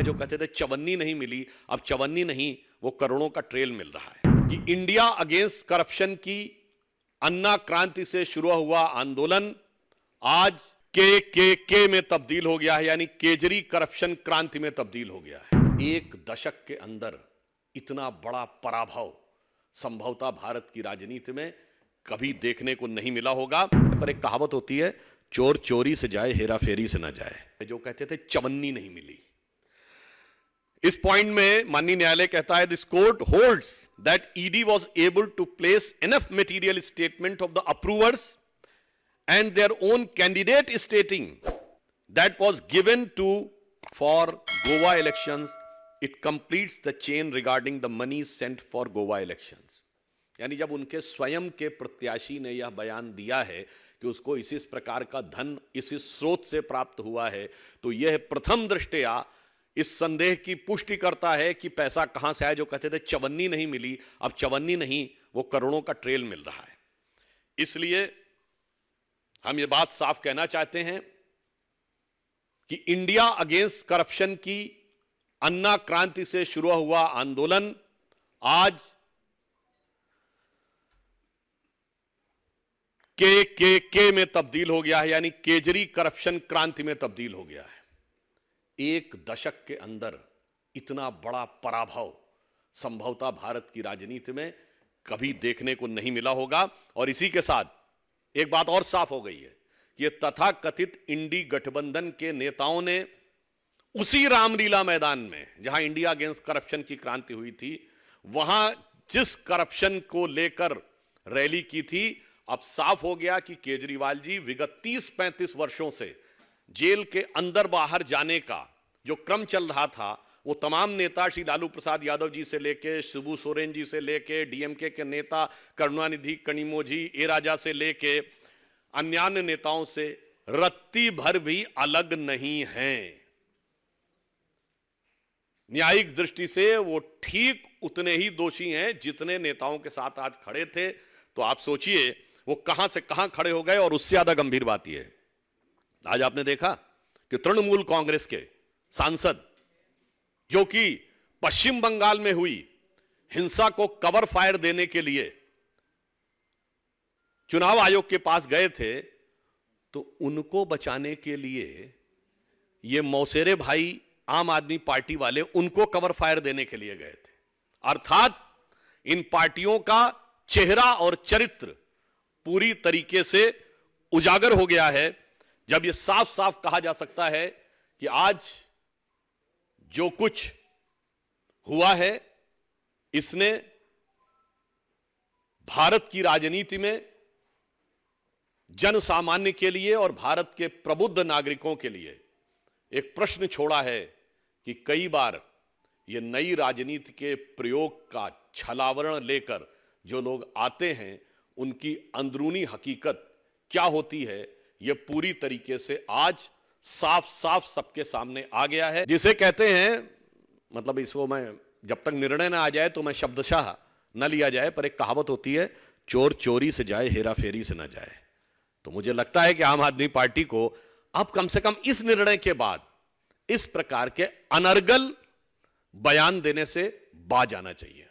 जो कहते थे चवन्नी नहीं मिली, अब चवन्नी नहीं वो करोड़ों का ट्रेल मिल रहा है कि इंडिया अगेंस्ट करप्शन की अन्ना क्रांति से शुरू हुआ आंदोलन आज के में तब्दील हो गया है, यानी केजरी करप्शन क्रांति में तब्दील हो गया है। एक दशक के अंदर इतना बड़ा पराभव संभवतः भारत की राजनीति में कभी देखने को नहीं मिला होगा। पर एक कहावत होती है, चोर चोरी से जाए हेरा फेरी से ना जाए। जो कहते थे चवन्नी नहीं मिली, इस पॉइंट में माननीय न्यायालय कहता है this court holds that ED was able to place enough material statement of the approvers and their own candidate stating that was given to for Goa elections, it completes the chain regarding the money sent for Goa elections. यानी जब उनके स्वयं के प्रत्याशी ने यह बयान दिया है कि उसको इस प्रकार का धन इसी स्रोत से प्राप्त हुआ है, तो यह प्रथम दृष्टया इस संदेह की पुष्टि करता है कि पैसा कहां से आया। जो कहते थे चवन्नी नहीं मिली, अब चवन्नी नहीं वो करोड़ों का ट्रेल मिल रहा है। इसलिए हम ये बात साफ कहना चाहते हैं कि इंडिया अगेंस्ट करप्शन की अन्ना क्रांति से शुरू हुआ आंदोलन आज के में तब्दील हो गया है, यानी केजरी करप्शन क्रांति में तब्दील हो गया है। एक दशक के अंदर इतना बड़ा पराभव संभवतः भारत की राजनीति में कभी देखने को नहीं मिला होगा। और इसी के साथ एक बात और साफ हो गई है कि ये तथाकथित इंडी गठबंधन के नेताओं ने उसी रामलीला मैदान में जहां इंडिया अगेंस्ट करप्शन की क्रांति हुई थी, वहां जिस करप्शन को लेकर रैली की थी, अब साफ हो गया कि केजरीवाल जी विगत 30-35 वर्षों से जेल के अंदर बाहर जाने का जो क्रम चल रहा था, वो तमाम नेता श्री लालू प्रसाद यादव जी से लेके शिबू सोरेन जी से लेके डीएमके के नेता करुणानिधि कनिमोझी ए राजा से लेके अन्य नेताओं से रत्ती भर भी अलग नहीं हैं। न्यायिक दृष्टि से वो ठीक उतने ही दोषी हैं जितने नेताओं के साथ आज खड़े थे। तो आप सोचिए वो कहां से कहां खड़े हो गए। और उससे ज्यादा गंभीर बात यह है, आज आपने देखा कि तृणमूल कांग्रेस के सांसद जो कि पश्चिम बंगाल में हुई हिंसा को कवर फायर देने के लिए चुनाव आयोग के पास गए थे, तो उनको बचाने के लिए ये मौसेरे भाई आम आदमी पार्टी वाले उनको कवर फायर देने के लिए गए थे। अर्थात इन पार्टियों का चेहरा और चरित्र पूरी तरीके से उजागर हो गया है, जब यह साफ साफ कहा जा सकता है कि आज जो कुछ हुआ है इसने भारत की राजनीति में जन सामान्य के लिए और भारत के प्रबुद्ध नागरिकों के लिए एक प्रश्न छोड़ा है कि कई बार यह नई राजनीति के प्रयोग का छलावरण लेकर जो लोग आते हैं, उनकी अंदरूनी हकीकत क्या होती है, यह पूरी तरीके से आज साफ साफ सबके सामने आ गया है। जिसे कहते हैं, मतलब इसको मैं जब तक निर्णय ना आ जाए तो मैं शब्दशः न लिया जाए, पर एक कहावत होती है, चोर चोरी से जाए हेरा फेरी से ना जाए। तो मुझे लगता है कि आम आदमी पार्टी को अब कम से कम इस निर्णय के बाद इस प्रकार के अनर्गल बयान देने से बाज आना चाहिए।